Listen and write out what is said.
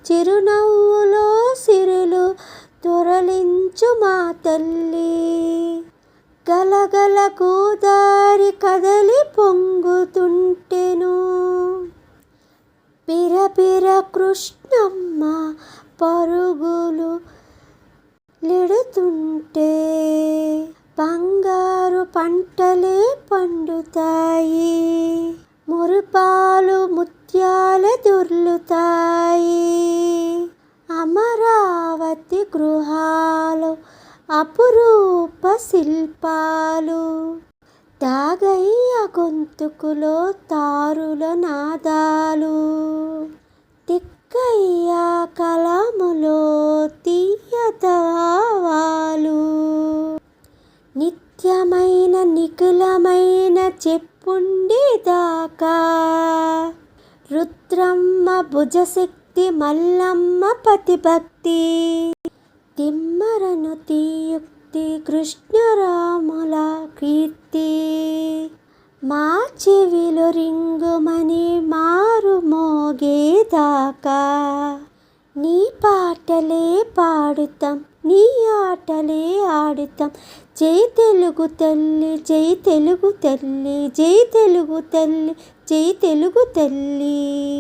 చిరునవ్వులో సిరులు దొరలించు మా తల్లి. గలగల గోదారి కదలి పొంగుతుంటెను. పిరపిర కృష్ణమ్మ పరుగులు లెడుతుంటే బంగారు పంటలే పండుతాయి. మురిపాలు ముత్యాలే దొర్లుతాయి. అమరావతి గృహాలు అపురూప శిల్పాలు. త్యాగయ్య గొంతుకులో తారుల నాదాలు. తిక్కయ్య కలములో తీయత భావాలు. నిత్యమైన నిఖిలమైన చెప్పుండేదాకా రుద్రమ్మ భుజశక్తి మల్లమ్మ పతిభక్తి. తిమ్మరను తీయుక్తి కృష్ణరాముల కీర్తి. మా చెవిలో రింగుమని మారు మోగేదాకా నీ పాటలే పాడుతాం, నీ ఆటలే ఆడుతాం. జై తెలుగు తల్లి, జై తెలుగు తల్లి, జై తెలుగు తల్లి, జై తెలుగు తల్లి.